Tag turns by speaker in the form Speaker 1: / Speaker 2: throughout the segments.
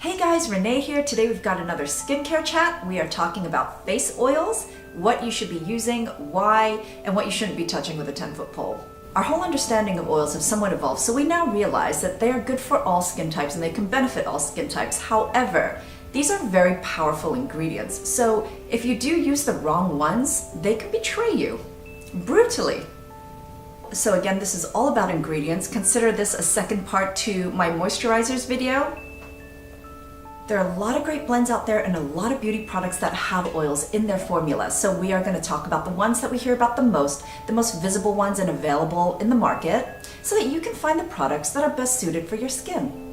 Speaker 1: Hey guys, Renee here. Today we've got another skincare chat. We are talking about face oils, what you should be using, why, and what you shouldn't be touching with a 10-foot pole. Our whole understanding of oils have somewhat evolved, so we now realize that they are good for all skin types and they can benefit all skin types. However, these are very powerful ingredients, so if you do use the wrong ones, they can betray you brutally. So again, this is all about ingredients. Consider this a second part to my moisturizers video. There are a lot of great blends out there and a lot of beauty products that have oils in their formula. So we are going to talk about the ones that we hear about the most visible ones and available in the market, so that you can find the products that are best suited for your skin.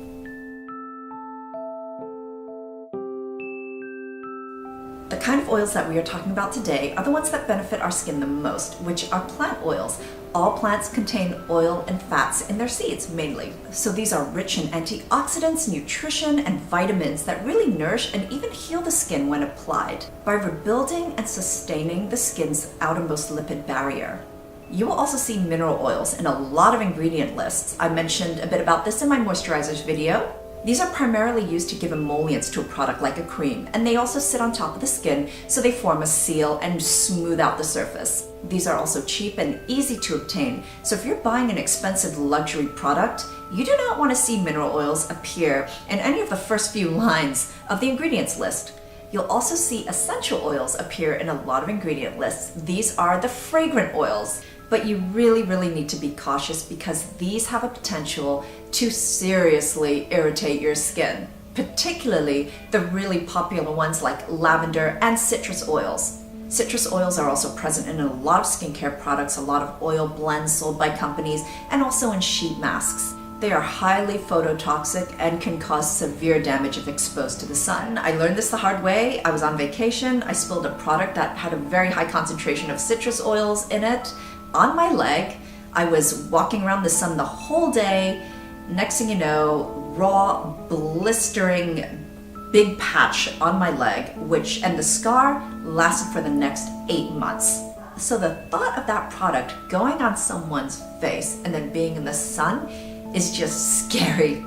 Speaker 1: The kind of oils that we are talking about today are the ones that benefit our skin the most, which are plant oils. All plants contain oil and fats in their seeds, mainly. So these are rich in antioxidants, nutrition, and vitamins that really nourish and even heal the skin when applied by rebuilding and sustaining the skin's outermost lipid barrier. You will also see mineral oils in a lot of ingredient lists. I mentioned a bit about this in my moisturizers video. These are primarily used to give emollients to a product like a cream, and they also sit on top of the skin, so they form a seal and smooth out the surface. These are also cheap and easy to obtain, so if you're buying an expensive luxury product, you do not want to see mineral oils appear in any of the first few lines of the ingredients list. You'll also see essential oils appear in a lot of ingredient lists. These are the fragrant oils. But you really need to be cautious because these have a potential to seriously irritate your skin, particularly the really popular ones like lavender and citrus oils. Citrus oils are also present in a lot of skincare products, a lot of oil blends sold by companies, and also in sheet masks. They are highly phototoxic and can cause severe damage if exposed to the sun. I learned this the hard way. I was on vacation. I spilled a product that had a very high concentration of citrus oils in it on my leg. I was walking around the sun the whole day. Next thing you know, raw, blistering, big patch on my leg, and the scar lasted for the next 8 months. So the thought of that product going on someone's face and then being in the sun is just scary.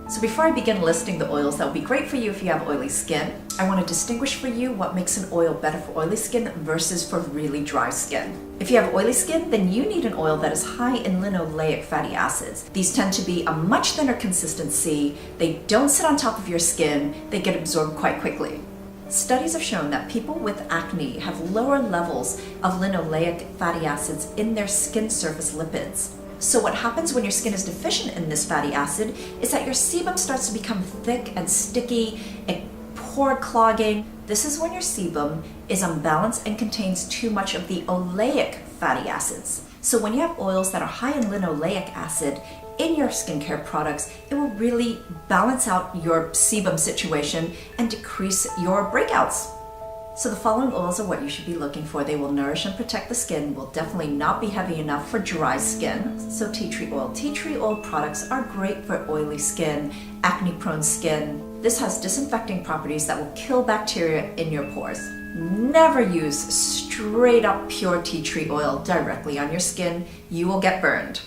Speaker 1: So before I begin listing the oils that will be great for you if you have oily skin, I want to distinguish for you what makes an oil better for oily skin versus for really dry skin. If you have oily skin, then you need an oil that is high in linoleic fatty acids. These tend to be a much thinner consistency, they don't sit on top of your skin, they get absorbed quite quickly. Studies have shown that people with acne have lower levels of linoleic fatty acids in their skin surface lipids. So what happens when your skin is deficient in this fatty acid is that your sebum starts to become thick and sticky and pore clogging. This is when your sebum is unbalanced and contains too much of the oleic fatty acids. So when you have oils that are high in linoleic acid in your skincare products, it will really balance out your sebum situation and decrease your breakouts. So the following oils are what you should be looking for. They will nourish and protect the skin, will definitely not be heavy enough for dry skin. So tea tree oil. Tea tree oil products are great for oily skin, acne-prone skin. This has disinfecting properties that will kill bacteria in your pores. Never use straight up pure tea tree oil directly on your skin. You will get burned.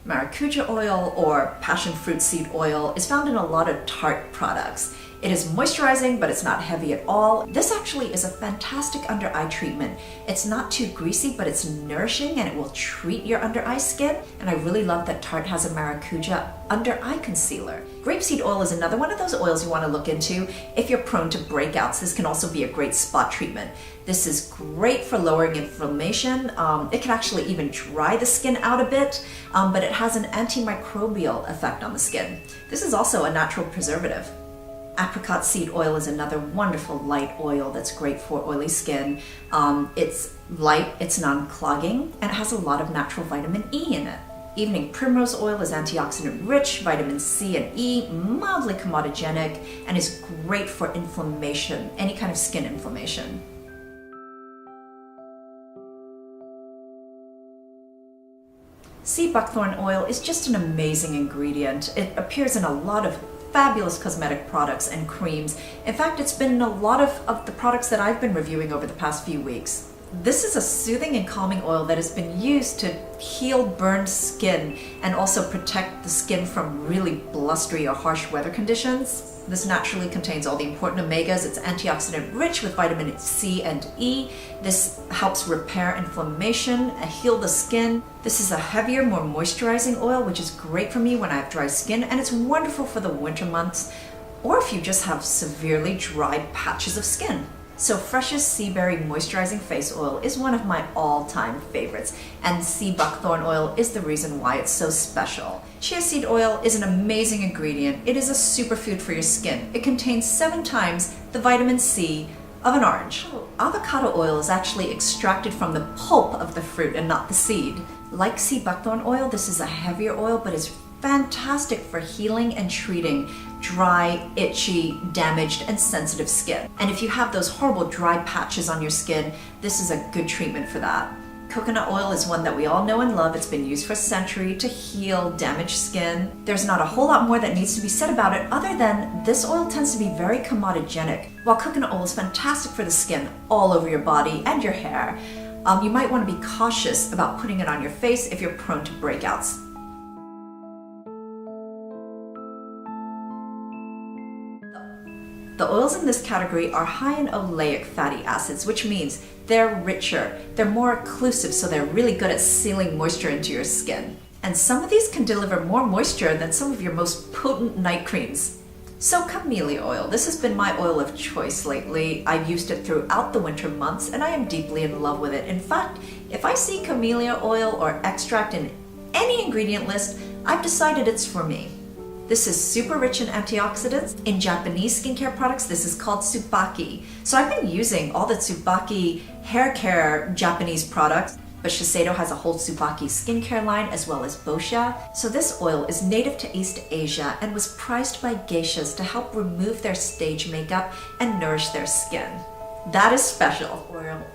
Speaker 1: Maracuja oil or passion fruit seed oil is found in a lot of Tarte products. It is moisturizing, but it's not heavy at all. This actually is a fantastic under eye treatment. It's not too greasy, but it's nourishing and it will treat your under eye skin. And I really love that Tarte has a maracuja under eye concealer. Grapeseed oil is another one of those oils you want to look into if you're prone to breakouts. This can also be a great spot treatment. This is great for lowering inflammation. It can actually even dry the skin out a bit, but it has an antimicrobial effect on the skin. This is also a natural preservative. Apricot seed oil is another wonderful light oil that's great for oily skin. It's light, it's non-clogging, and it has a lot of natural vitamin E in it. Evening primrose oil is antioxidant rich, vitamin C and E, mildly comedogenic, and is great for inflammation, any kind of skin inflammation. Sea buckthorn oil is just an amazing ingredient. It appears in a lot of fabulous cosmetic products and creams. In fact, it's been in a lot of the products that I've been reviewing over the past few weeks. This is a soothing and calming oil that has been used to heal burned skin and also protect the skin from really blustery or harsh weather conditions. This naturally contains all the important omegas. It's antioxidant rich with vitamin C and E. This helps repair inflammation and heal the skin. This is a heavier, more moisturizing oil, which is great for me when I have dry skin, and it's wonderful for the winter months or if you just have severely dry patches of skin. So Fresh's Sea Berry Moisturizing Face Oil is one of my all-time favorites, and sea buckthorn oil is the reason why it's so special. Chia seed oil is an amazing ingredient. It is a superfood for your skin. It contains 7 times the vitamin C of an orange. Avocado oil is actually extracted from the pulp of the fruit and not the seed. Like sea buckthorn oil, this is a heavier oil, but is fantastic for healing and treating dry, itchy, damaged, and sensitive skin. And if you have those horrible dry patches on your skin, this is a good treatment for that. Coconut oil is one that we all know and love. It's been used for a century to heal damaged skin. There's not a whole lot more that needs to be said about it other than this oil tends to be very comedogenic. While coconut oil is fantastic for the skin all over your body and your hair, you might want to be cautious about putting it on your face if you're prone to breakouts. The oils in this category are high in oleic fatty acids, which means they're richer, they're more occlusive, so they're really good at sealing moisture into your skin. And some of these can deliver more moisture than some of your most potent night creams. So camellia oil, this has been my oil of choice lately. I've used it throughout the winter months and I am deeply in love with it. In fact, if I see camellia oil or extract in any ingredient list, I've decided it's for me. This is super rich in antioxidants. In Japanese skincare products, this is called tsubaki. So I've been using all the tsubaki hair care Japanese products, but Shiseido has a whole tsubaki skincare line as well as Boscia. So this oil is native to East Asia and was prized by geishas to help remove their stage makeup and nourish their skin. That is special.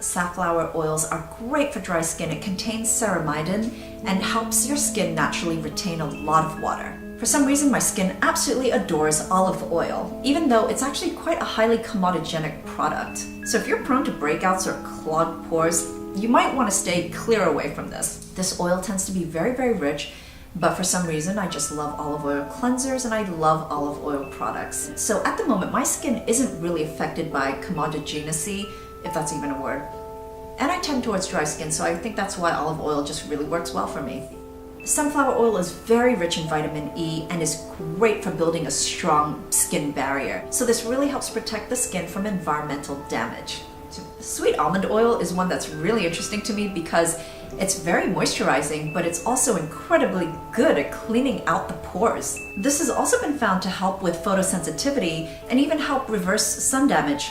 Speaker 1: Safflower oils are great for dry skin. It contains ceramidin and helps your skin naturally retain a lot of water. For some reason, my skin absolutely adores olive oil, even though it's actually quite a highly comedogenic product. So if you're prone to breakouts or clogged pores, you might want to stay clear away from this. This oil tends to be very, very rich, but for some reason, I just love olive oil cleansers and I love olive oil products. So at the moment, my skin isn't really affected by comedogeneity, if that's even a word. And I tend towards dry skin, so I think that's why olive oil just really works well for me. Sunflower oil is very rich in vitamin E and is great for building a strong skin barrier. So this really helps protect the skin from environmental damage. Sweet almond oil is one that's really interesting to me because it's very moisturizing, but it's also incredibly good at cleaning out the pores. This has also been found to help with photosensitivity and even help reverse sun damage.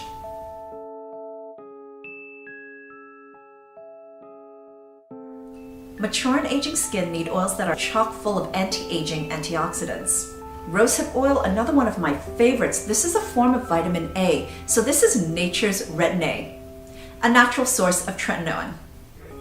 Speaker 1: Mature and aging skin need oils that are chock full of anti-aging antioxidants. Rosehip oil, another one of my favorites. This is a form of vitamin A, so this is nature's retin-A, a natural source of tretinoin.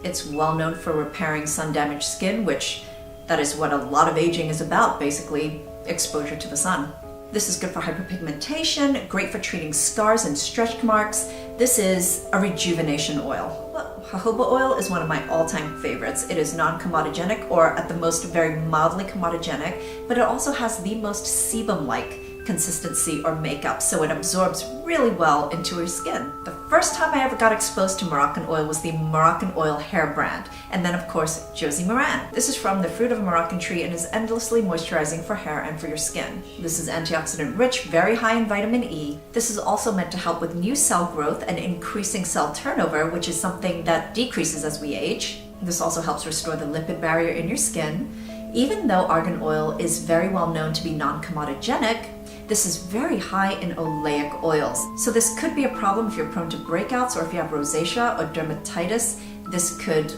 Speaker 1: It's well known for repairing sun-damaged skin, which that is what a lot of aging is about, basically exposure to the sun. This is good for hyperpigmentation, great for treating scars and stretch marks. This is a rejuvenation oil. Jojoba oil is one of my all-time favorites. It is non-comedogenic, or at the most very mildly comedogenic, but it also has the most sebum-like consistency or makeup, so it absorbs really well into your skin. The first time I ever got exposed to Moroccan oil was the Moroccan Oil hair brand, and then of course Josie Moran. This is from the fruit of a Moroccan tree and is endlessly moisturizing for hair and for your skin. This is antioxidant rich, very high in vitamin E. This is also meant to help with new cell growth and increasing cell turnover, which is something that decreases as we age. This also helps restore the lipid barrier in your skin. Even though argan oil is very well known to be non-comedogenic, this is very high in oleic oils. So this could be a problem if you're prone to breakouts or if you have rosacea or dermatitis. This could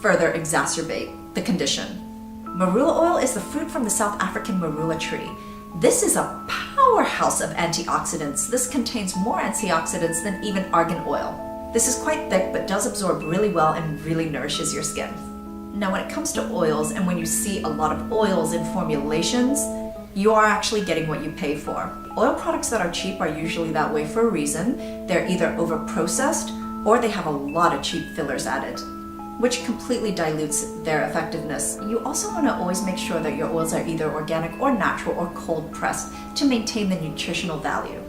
Speaker 1: further exacerbate the condition. Marula oil is the fruit from the South African marula tree. This is a powerhouse of antioxidants. This contains more antioxidants than even argan oil. This is quite thick but does absorb really well and really nourishes your skin. Now when it comes to oils, and when you see a lot of oils in formulations, you are actually getting what you pay for. Oil products that are cheap are usually that way for a reason. They're either over-processed or they have a lot of cheap fillers added, which completely dilutes their effectiveness. You also want to always make sure that your oils are either organic or natural or cold pressed to maintain the nutritional value.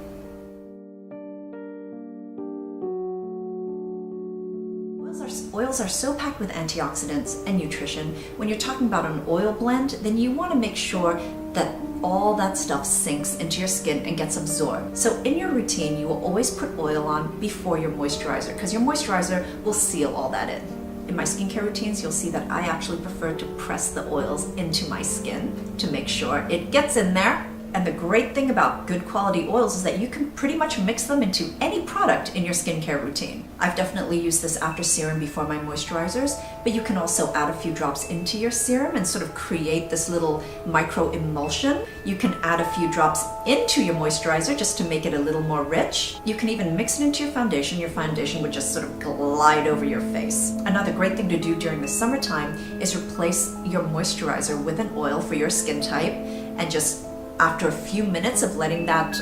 Speaker 1: Oils are so packed with antioxidants and nutrition. When you're talking about an oil blend, then you want to make sure that all that stuff sinks into your skin and gets absorbed. So in your routine, you will always put oil on before your moisturizer, because your moisturizer will seal all that in. In my skincare routines, you'll see that I actually prefer to press the oils into my skin to make sure it gets in there. And the great thing about good quality oils is that you can pretty much mix them into any product in your skincare routine. I've definitely used this after serum before my moisturizers, but you can also add a few drops into your serum and sort of create this little micro emulsion. You can add a few drops into your moisturizer just to make it a little more rich. You can even mix it into your foundation. Your foundation would just sort of glide over your face. Another great thing to do during the summertime is replace your moisturizer with an oil for your skin type, and just after a few minutes of letting that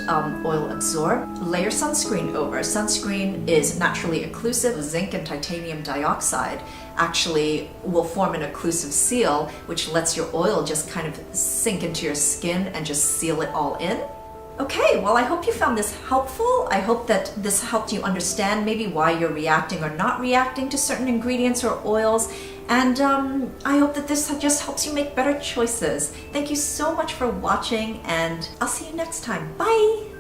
Speaker 1: oil absorb, layer sunscreen over. Sunscreen is naturally occlusive. Zinc and titanium dioxide actually will form an occlusive seal, which lets your oil just kind of sink into your skin and just seal it all in. Okay, well, I hope you found this helpful. I hope that this helped you understand maybe why you're reacting or not reacting to certain ingredients or oils. And I hope that this just helps you make better choices. Thank you so much for watching, and I'll see you next time. Bye!